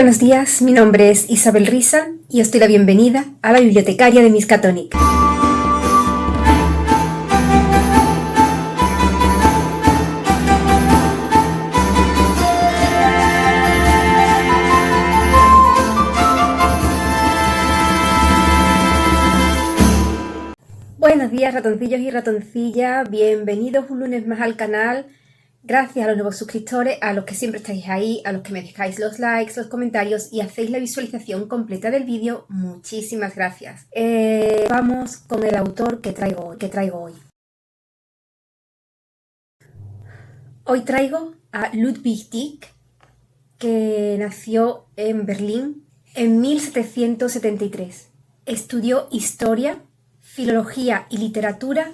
Buenos días, mi nombre es Isabel Risa y os doy la bienvenida a la bibliotecaria de Miskatonic. Buenos días, ratoncillos y ratoncillas, bienvenidos un lunes más al canal. Gracias a los nuevos suscriptores, a los que siempre estáis ahí, a los que me dejáis los likes, los comentarios y hacéis la visualización completa del vídeo. Muchísimas gracias. Vamos con el autor que traigo hoy. Hoy traigo a Ludwig Tieck, que nació en Berlín en 1773. Estudió historia, filología y literatura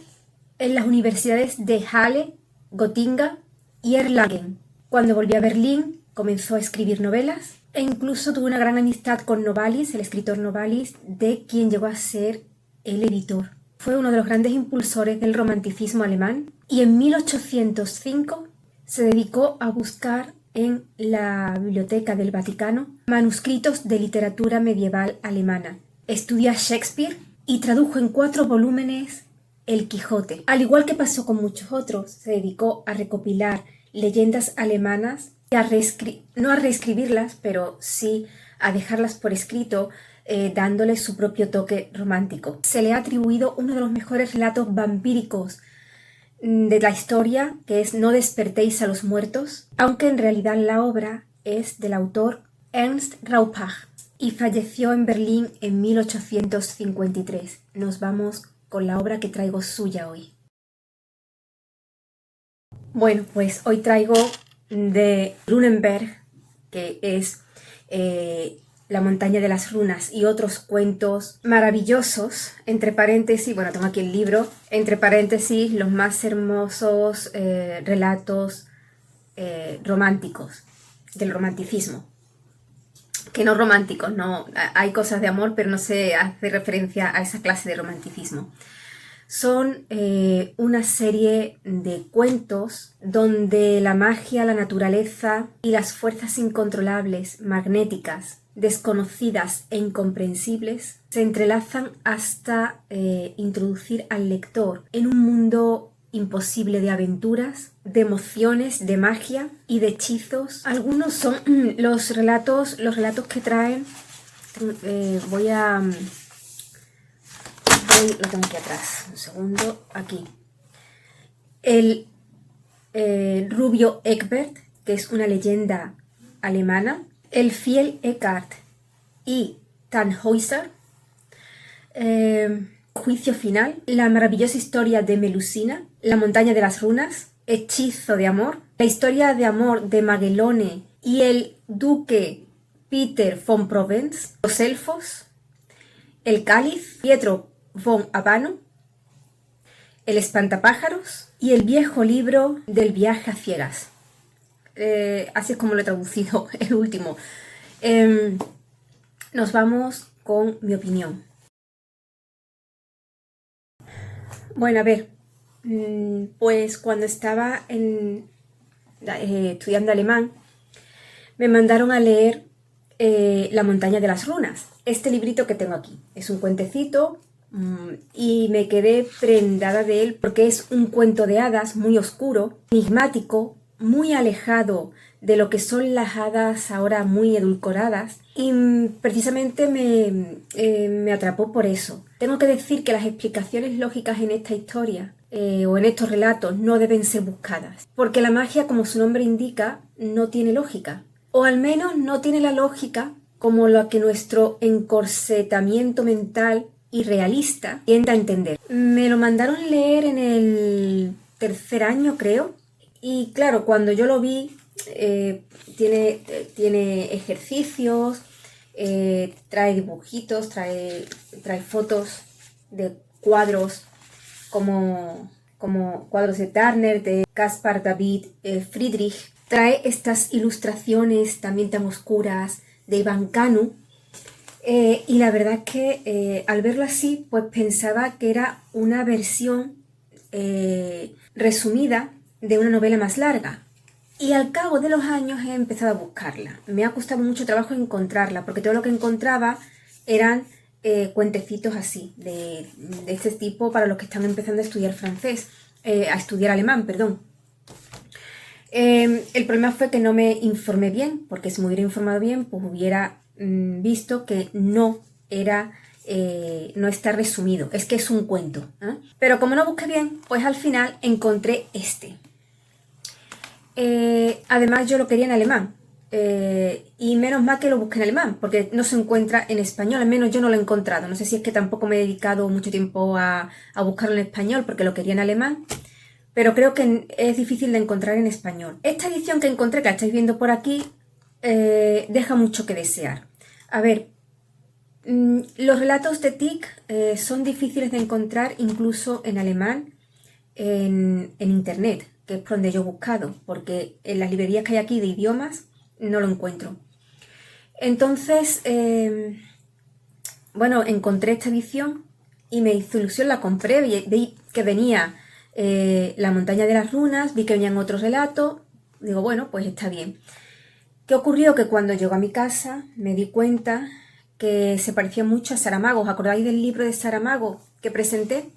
en las universidades de Halle, Gotinga y Erlangen. Cuando volvió a Berlín, comenzó a escribir novelas e incluso tuvo una gran amistad con Novalis, el escritor Novalis, de quien llegó a ser el editor. Fue uno de los grandes impulsores del romanticismo alemán y en 1805 se dedicó a buscar en la Biblioteca del Vaticano manuscritos de literatura medieval alemana. Estudió a Shakespeare y tradujo en 4 volúmenes El Quijote. Al igual que pasó con muchos otros, se dedicó a recopilar leyendas alemanas y no a reescribirlas, pero sí a dejarlas por escrito, dándole su propio toque romántico. Se le ha atribuido uno de los mejores relatos vampíricos de la historia, que es No despertéis a los muertos, aunque en realidad la obra es del autor Ernst Raupach y falleció en Berlín en 1853. Nos vamos con la obra que traigo suya hoy. Bueno, pues hoy traigo de Runenberg, que es La montaña de las runas y otros cuentos maravillosos, entre paréntesis, bueno, tengo aquí el libro, entre paréntesis, los más hermosos relatos románticos, del romanticismo. Que no románticos, no, hay cosas de amor, pero no se hace referencia a esa clase de romanticismo. Son una serie de cuentos donde la magia, la naturaleza y las fuerzas incontrolables, magnéticas, desconocidas e incomprensibles se entrelazan hasta introducir al lector en un mundo imposible de aventuras, de emociones, de magia y de hechizos. Algunos son los relatos que traen. Lo tengo aquí atrás, un segundo, aquí. El rubio Egbert, que es una leyenda alemana. El fiel Eckhart y Tannhäuser. Juicio final. La maravillosa historia de Melusina. La montaña de las runas. Hechizo de amor. La historia de amor de Magelone y el duque Peter von Provence. Los elfos. El cáliz. Pietro von Abano, El espantapájaros y el viejo libro del viaje a ciegas. Así es como lo he traducido, el último. Nos vamos con mi opinión. Bueno, a ver, pues cuando estaba estudiando alemán, me mandaron a leer La montaña de las runas. Este librito que tengo aquí es un cuentecito. Y me quedé prendada de él porque es un cuento de hadas muy oscuro, enigmático, muy alejado de lo que son las hadas ahora muy edulcoradas y precisamente me atrapó por eso. Tengo que decir que las explicaciones lógicas en esta historia o en estos relatos no deben ser buscadas, porque la magia, como su nombre indica, no tiene lógica, o al menos no tiene la lógica como la que nuestro encorsetamiento mental y realista tiende a entender. Me lo mandaron leer en el 3er año, creo, y claro, cuando yo lo vi, tiene ejercicios, trae dibujitos, trae fotos de cuadros como cuadros de Turner, de Caspar David Friedrich, trae estas ilustraciones también tan oscuras de Iván Kanu. Y la verdad es que al verlo así, pues pensaba que era una versión resumida de una novela más larga. Y al cabo de los años he empezado a buscarla. Me ha costado mucho trabajo encontrarla, porque todo lo que encontraba eran cuentecitos así, de este tipo para los que están empezando a estudiar francés, a estudiar alemán, perdón. El problema fue que no me informé bien, porque si me hubiera informado bien, pues hubiera visto que no era, no está resumido, es que es un cuento, ¿eh? Pero como no busqué bien, pues al final encontré este. Además yo lo quería en alemán, y menos mal que lo busqué en alemán, porque no se encuentra en español, al menos yo no lo he encontrado. No sé si es que tampoco me he dedicado mucho tiempo a buscarlo en español, porque lo quería en alemán, pero creo que es difícil de encontrar en español. Esta edición que encontré, que la estáis viendo por aquí, deja mucho que desear. A ver, los relatos de Tieck son difíciles de encontrar incluso en alemán, en internet, que es por donde yo he buscado, porque en las librerías que hay aquí de idiomas no lo encuentro. Entonces, bueno, encontré esta edición y me hizo ilusión, la compré, vi que venía La montaña de las runas, vi que venían otros relatos, digo, bueno, pues está bien. ¿Qué ocurrió? Que cuando llegó a mi casa me di cuenta que se parecía mucho a Saramago. ¿Os acordáis del libro de Saramago que presenté?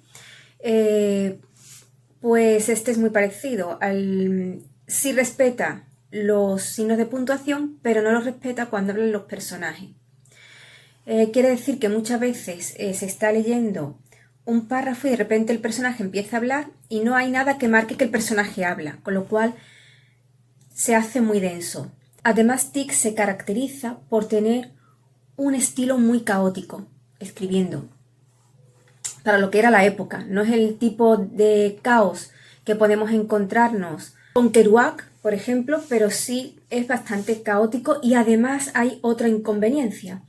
Pues este es muy parecido. Sí respeta los signos de puntuación, pero no los respeta cuando hablan los personajes. Quiere decir que muchas veces se está leyendo un párrafo y de repente el personaje empieza a hablar y no hay nada que marque que el personaje habla, con lo cual se hace muy denso. Además, Tieck se caracteriza por tener un estilo muy caótico escribiendo, para lo que era la época. No es el tipo de caos que podemos encontrarnos con Kerouac, por ejemplo, pero sí es bastante caótico y además hay otra inconveniencia,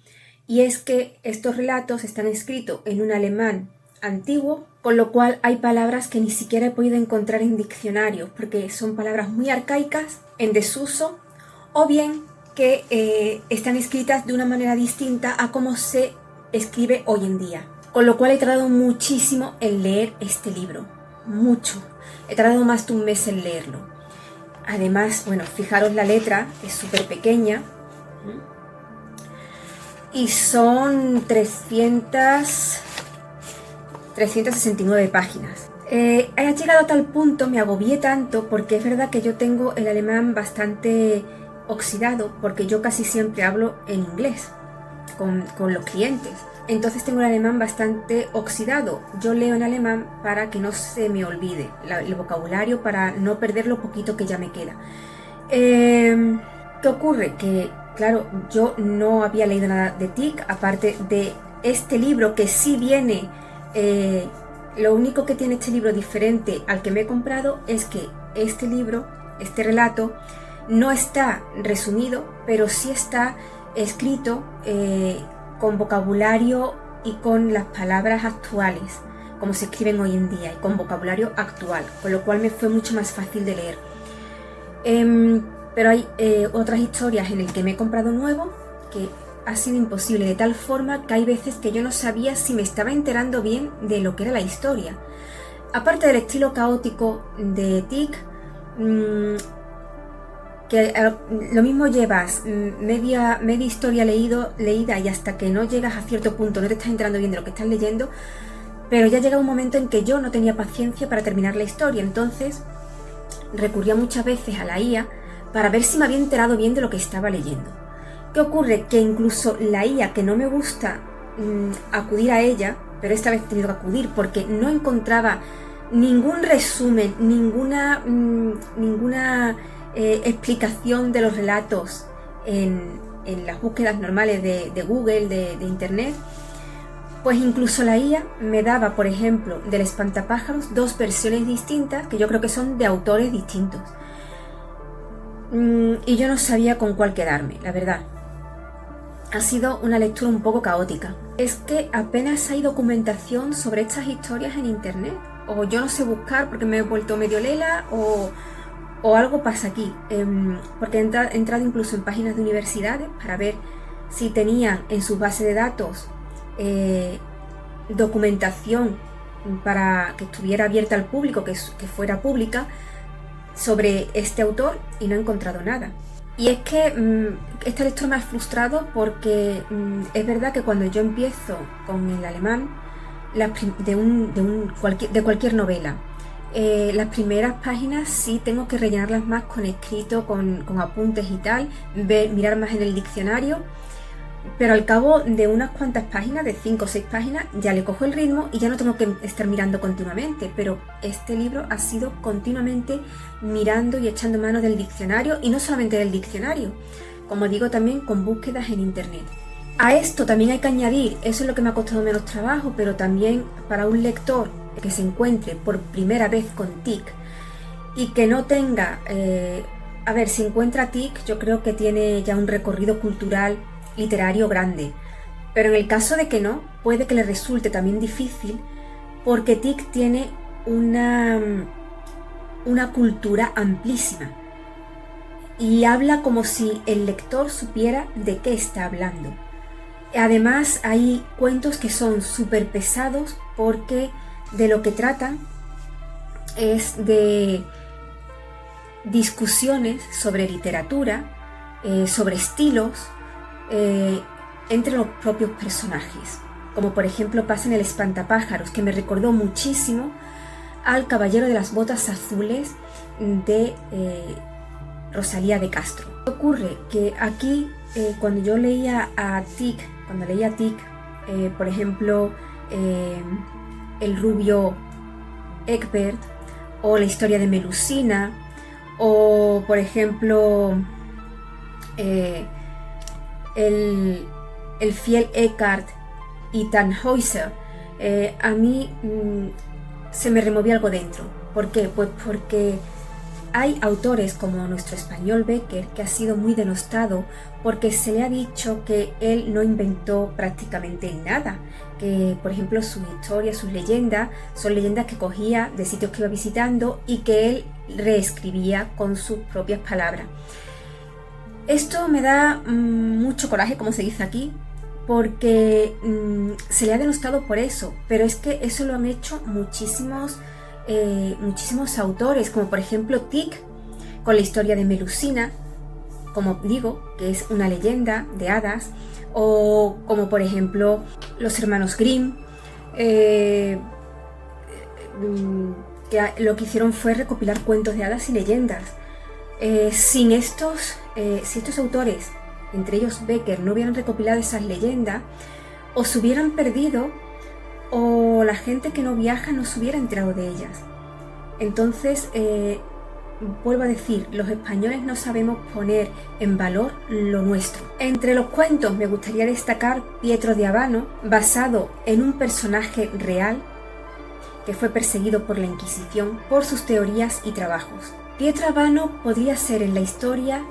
y es que estos relatos están escritos en un alemán antiguo, con lo cual hay palabras que ni siquiera he podido encontrar en diccionarios, porque son palabras muy arcaicas, en desuso, o bien que están escritas de una manera distinta a cómo se escribe hoy en día. Con lo cual he tardado muchísimo en leer este libro, mucho. He tardado más de un mes en leerlo. Además, bueno, fijaros la letra, es súper pequeña. Y son 369 páginas. He llegado a tal punto, me agobié tanto, porque es verdad que yo tengo el alemán bastante oxidado, porque yo casi siempre hablo en inglés con los clientes. Entonces tengo el alemán bastante oxidado. Yo leo en alemán para que no se me olvide el vocabulario, para no perder lo poquito que ya me queda. ¿Qué ocurre? Que, claro, yo no había leído nada de Tieck, aparte de este libro que sí viene. Lo único que tiene este libro diferente al que me he comprado es que este libro, este relato, no está resumido, pero sí está escrito con vocabulario y con las palabras actuales, como se escriben hoy en día, y con vocabulario actual, con lo cual me fue mucho más fácil de leer. Pero hay otras historias en las que me he comprado nuevo que ha sido imposible, de tal forma que hay veces que yo no sabía si me estaba enterando bien de lo que era la historia. Aparte del estilo caótico de Tieck, que lo mismo llevas media historia leída y hasta que no llegas a cierto punto no te estás enterando bien de lo que estás leyendo, pero ya llega un momento en que yo no tenía paciencia para terminar la historia, entonces recurría muchas veces a la IA para ver si me había enterado bien de lo que estaba leyendo. ¿Qué ocurre? Que incluso la IA, que no me gusta acudir a ella, pero esta vez he tenido que acudir porque no encontraba ningún resumen, ninguna explicación de los relatos en las búsquedas normales de Google, de Internet, pues incluso la IA me daba, por ejemplo, del espantapájaros, dos versiones distintas que yo creo que son de autores distintos. Y yo no sabía con cuál quedarme, la verdad. Ha sido una lectura un poco caótica. Es que apenas hay documentación sobre estas historias en Internet. O yo no sé buscar porque me he vuelto medio lela, o algo pasa aquí. Porque he entrado incluso en páginas de universidades para ver si tenían en sus bases de datos documentación para que estuviera abierta al público, que fuera pública, sobre este autor y no he encontrado nada. Y es que esta lectura me ha frustrado porque es verdad que cuando yo empiezo con el alemán, de cualquier novela, las primeras páginas sí tengo que rellenarlas más con escrito, con apuntes y tal, mirar más en el diccionario, pero al cabo de unas cuantas páginas, de 5 o 6 páginas, ya le cojo el ritmo y ya no tengo que estar mirando continuamente. Pero este libro ha sido continuamente mirando y echando mano del diccionario, y no solamente del diccionario, como digo, también con búsquedas en internet. A esto también hay que añadir, eso es lo que me ha costado menos trabajo, pero también para un lector que se encuentre por primera vez con TIC y que no tenga, a ver, si encuentra TIC, yo creo que tiene ya un recorrido cultural literario grande, pero en el caso de que no, puede que le resulte también difícil, porque TIC tiene una cultura amplísima y habla como si el lector supiera de qué está hablando. Además, hay cuentos que son súper pesados porque de lo que tratan es de discusiones sobre literatura, sobre estilos, entre los propios personajes, como por ejemplo pasa en El espantapájaros, que me recordó muchísimo al Caballero de las Botas Azules de Rosalía de Castro. Ocurre que aquí, cuando yo leía a TIC, por ejemplo, El rubio Egbert, o La historia de Melusina, o por ejemplo el fiel Eckhart y Tannhäuser, a mí se me removía algo dentro. ¿Por qué? Pues porque hay autores como nuestro español Bécquer, que ha sido muy denostado porque se le ha dicho que él no inventó prácticamente nada, que por ejemplo sus historias, sus leyendas, son leyendas que cogía de sitios que iba visitando y que él reescribía con sus propias palabras. Esto me da mucho coraje, como se dice aquí, porque se le ha denostado por eso, pero es que eso lo han hecho muchísimos autores, como por ejemplo TIC, con La historia de Melusina, como digo, que es una leyenda de hadas, o como por ejemplo los hermanos Grimm, que lo que hicieron fue recopilar cuentos de hadas y leyendas. Si estos autores, entre ellos Bécquer, no hubieran recopilado esas leyendas, o se hubieran perdido, o la gente que no viaja no se hubiera enterado de ellas. Entonces, vuelvo a decir, los españoles no sabemos poner en valor lo nuestro. Entre los cuentos me gustaría destacar Pietro de Abano, basado en un personaje real que fue perseguido por la Inquisición por sus teorías y trabajos. Pietro Abano podría ser en la historia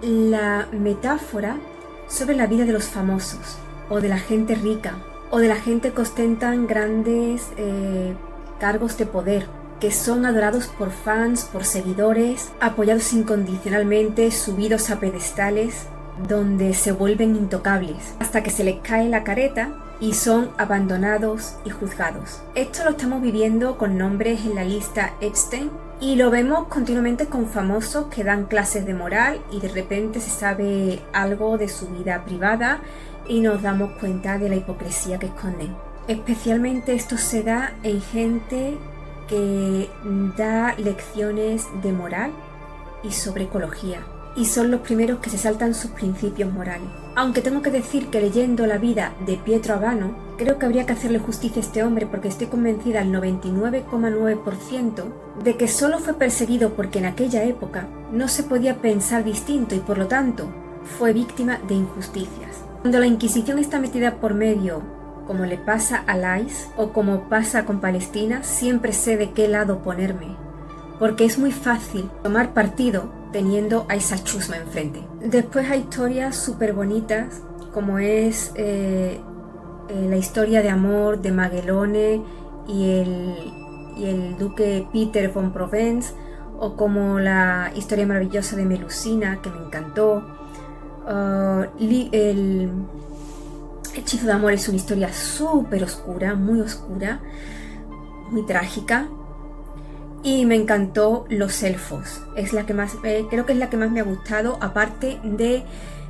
la metáfora sobre la vida de los famosos, o de la gente rica, o de la gente que ostentan grandes cargos de poder, que son adorados por fans, por seguidores, apoyados incondicionalmente, subidos a pedestales, donde se vuelven intocables, hasta que se les cae la careta y son abandonados y juzgados. Esto lo estamos viviendo con nombres en la lista Epstein, y lo vemos continuamente con famosos que dan clases de moral y de repente se sabe algo de su vida privada y nos damos cuenta de la hipocresía que esconden. Especialmente esto se da en gente que da lecciones de moral y sobre ecología, y son los primeros que se saltan sus principios morales. Aunque tengo que decir que leyendo la vida de Pietro Abano, creo que habría que hacerle justicia a este hombre, porque estoy convencida al 99,9% de que solo fue perseguido porque en aquella época no se podía pensar distinto y por lo tanto fue víctima de injusticias. Cuando la Inquisición está metida por medio, como le pasa a Lais o como pasa con Palestina, siempre sé de qué lado ponerme, porque es muy fácil tomar partido teniendo a esa chusma enfrente. Después hay historias súper bonitas, como es la historia de amor de Maguelone y el duque Peter von Provence, o como la historia maravillosa de Melusina, que me encantó. El hechizo de amor es una historia súper oscura, muy trágica. y me encantó Los elfos. Es la que más, creo que es la que más me ha gustado, aparte de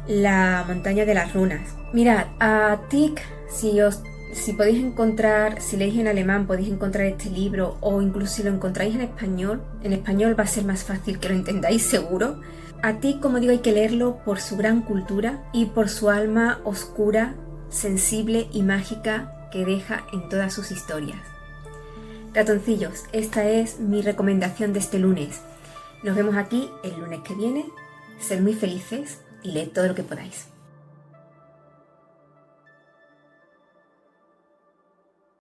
La montaña de las runas. Mirad, a Tieck, si podéis encontrar, si leéis en alemán podéis encontrar este libro, o incluso si lo encontráis en español va a ser más fácil que lo entendáis seguro. A Tieck, como digo, hay que leerlo por su gran cultura y por su alma oscura, sensible y mágica que deja en todas sus historias. Ratoncillos, esta es mi recomendación de este lunes. Nos vemos aquí el lunes que viene. Sed muy felices y leed todo lo que podáis.